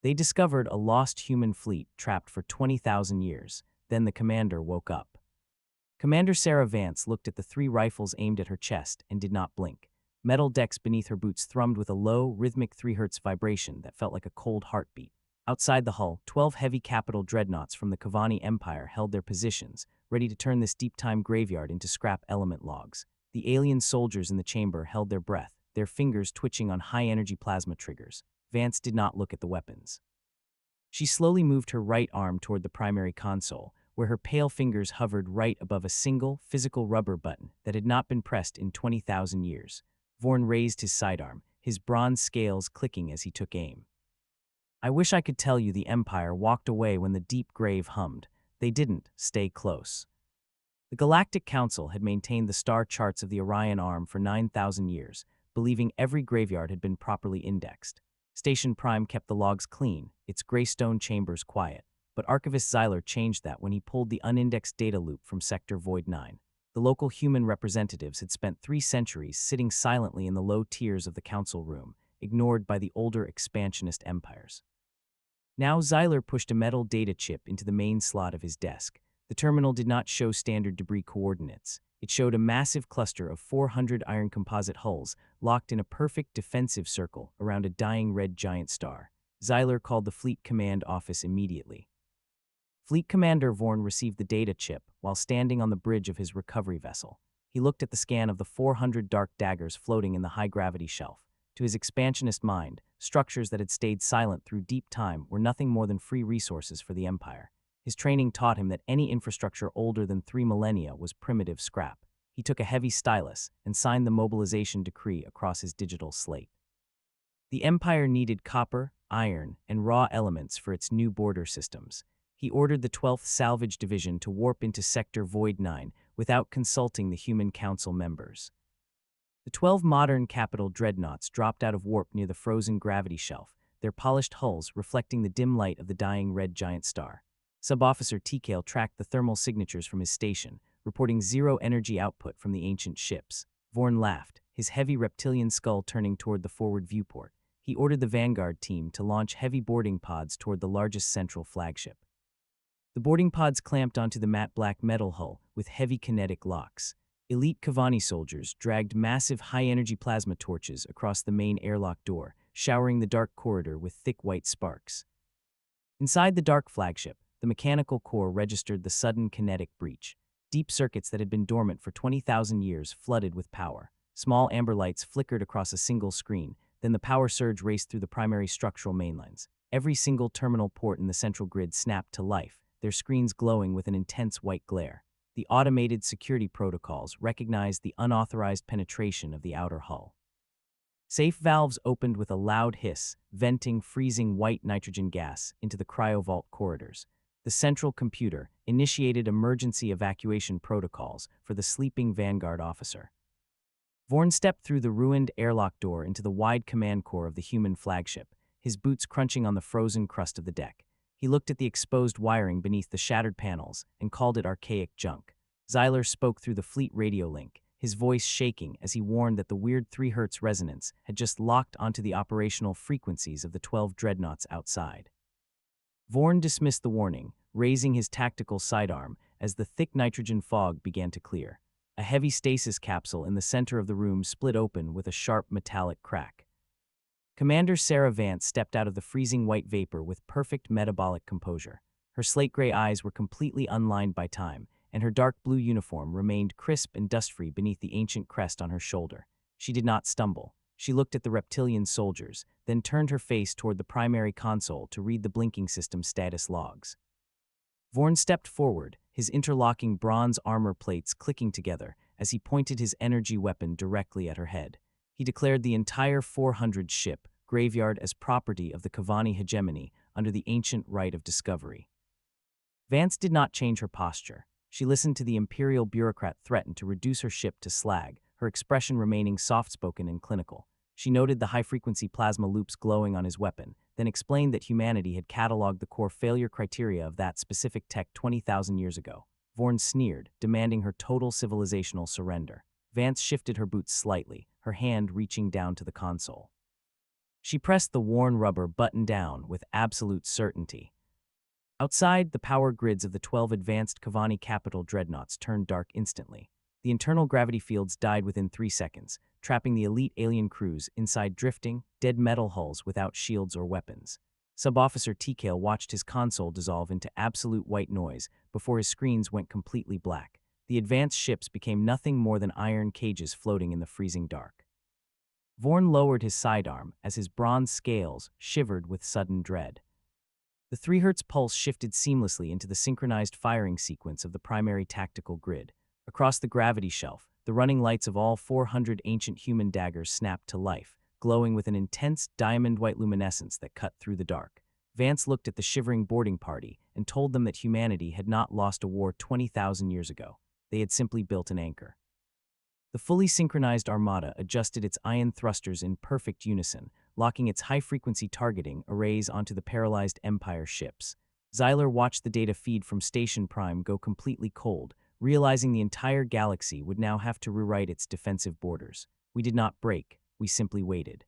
They discovered a lost human fleet trapped for 20,000 years. Then the commander woke up. Commander Sarah Vance looked at the three rifles aimed at her chest and did not blink. Metal decks beneath her boots thrummed with a low, rhythmic 3 Hz vibration that felt like a cold heartbeat. Outside the hull, 12 heavy capital dreadnoughts from the Kavani Empire held their positions, ready to turn this deep-time graveyard into scrap element logs. The alien soldiers in the chamber held their breath, their fingers twitching on high-energy plasma triggers. Vance did not look at the weapons. She slowly moved her right arm toward the primary console, where her pale fingers hovered right above a single, physical rubber button that had not been pressed in 20,000 years. Vorn raised his sidearm, his bronze scales clicking as he took aim. I wish I could tell you the Empire walked away when the deep grave hummed. They didn't. Stay close. The Galactic Council had maintained the star charts of the Orion Arm for 9,000 years, believing every graveyard had been properly indexed. Station Prime kept the logs clean, its greystone chambers quiet, but Archivist Xyler changed that when he pulled the unindexed data loop from Sector Void 9. The local human representatives had spent 3 centuries sitting silently in the low tiers of the council room, ignored by the older expansionist empires. Now Xyler pushed a metal data chip into the main slot of his desk. The terminal did not show standard debris coordinates. It showed a massive cluster of 400 iron composite hulls locked in a perfect defensive circle around a dying red giant star. Xyler called the Fleet Command office immediately. Fleet Commander Vorn received the data chip while standing on the bridge of his recovery vessel. He looked at the scan of the 400 dark daggers floating in the high-gravity shelf. To his expansionist mind, structures that had stayed silent through deep time were nothing more than free resources for the Empire. His training taught him that any infrastructure older than 3 millennia was primitive scrap. He took a heavy stylus and signed the mobilization decree across his digital slate. The Empire needed copper, iron, and raw elements for its new border systems. He ordered the 12th Salvage Division to warp into Sector Void 9 without consulting the Human Council members. The 12 modern capital dreadnoughts dropped out of warp near the frozen gravity shelf, their polished hulls reflecting the dim light of the dying red giant star. Sub-Officer Tikale tracked the thermal signatures from his station, reporting 0 energy output from the ancient ships. Vorn laughed, his heavy reptilian skull turning toward the forward viewport. He ordered the Vanguard team to launch heavy boarding pods toward the largest central flagship. The boarding pods clamped onto the matte black metal hull with heavy kinetic locks. Elite Kavani soldiers dragged massive high-energy plasma torches across the main airlock door, showering the dark corridor with thick white sparks. Inside the dark flagship, the mechanical core registered the sudden kinetic breach. Deep circuits that had been dormant for 20,000 years flooded with power. Small amber lights flickered across a single screen, then the power surge raced through the primary structural mainlines. Every single terminal port in the central grid snapped to life, their screens glowing with an intense white glare. The automated security protocols recognized the unauthorized penetration of the outer hull. Safe valves opened with a loud hiss, venting freezing white nitrogen gas into the cryovault corridors. The central computer initiated emergency evacuation protocols for the sleeping Vanguard officer. Vorn stepped through the ruined airlock door into the wide command core of the human flagship, his boots crunching on the frozen crust of the deck. He looked at the exposed wiring beneath the shattered panels and called it archaic junk. Xyler spoke through the fleet radio link, his voice shaking as he warned that the weird 3 Hz resonance had just locked onto the operational frequencies of the 12 dreadnoughts outside. Vorn dismissed the warning, raising his tactical sidearm as the thick nitrogen fog began to clear. A heavy stasis capsule in the center of the room split open with a sharp metallic crack. Commander Sarah Vance stepped out of the freezing white vapor with perfect metabolic composure. Her slate-gray eyes were completely unlined by time, and her dark blue uniform remained crisp and dust-free beneath the ancient crest on her shoulder. She did not stumble. She looked at the reptilian soldiers, then turned her face toward the primary console to read the blinking system status logs. Vorn stepped forward, his interlocking bronze armor plates clicking together as he pointed his energy weapon directly at her head. He declared the entire 400 ship graveyard as property of the Kavani hegemony under the ancient right of discovery. Vance did not change her posture. She listened to the imperial bureaucrat threaten to reduce her ship to slag, her expression remaining soft-spoken and clinical. She noted the high-frequency plasma loops glowing on his weapon, then explained that humanity had cataloged the core failure criteria of that specific tech 20,000 years ago. Vorn sneered, demanding her total civilizational surrender. Vance shifted her boots slightly, her hand reaching down to the console. She pressed the worn rubber button down with absolute certainty. Outside, the power grids of the 12 advanced Kavani capital dreadnoughts turned dark instantly. The internal gravity fields died within 3 seconds, trapping the elite alien crews inside drifting, dead metal hulls without shields or weapons. Sub-Officer Tikale watched his console dissolve into absolute white noise before his screens went completely black. The advanced ships became nothing more than iron cages floating in the freezing dark. Vorn lowered his sidearm as his bronze scales shivered with sudden dread. The 3 Hz pulse shifted seamlessly into the synchronized firing sequence of the primary tactical grid. Across the gravity shelf, the running lights of all 400 ancient human daggers snapped to life, glowing with an intense diamond-white luminescence that cut through the dark. Vance looked at the shivering boarding party and told them that humanity had not lost a war 20,000 years ago. They had simply built an anchor. The fully synchronized armada adjusted its ion thrusters in perfect unison, locking its high-frequency targeting arrays onto the paralyzed Empire ships. Xyler watched the data feed from Station Prime go completely cold, realizing the entire galaxy would now have to rewrite its defensive borders. We did not break, we simply waited.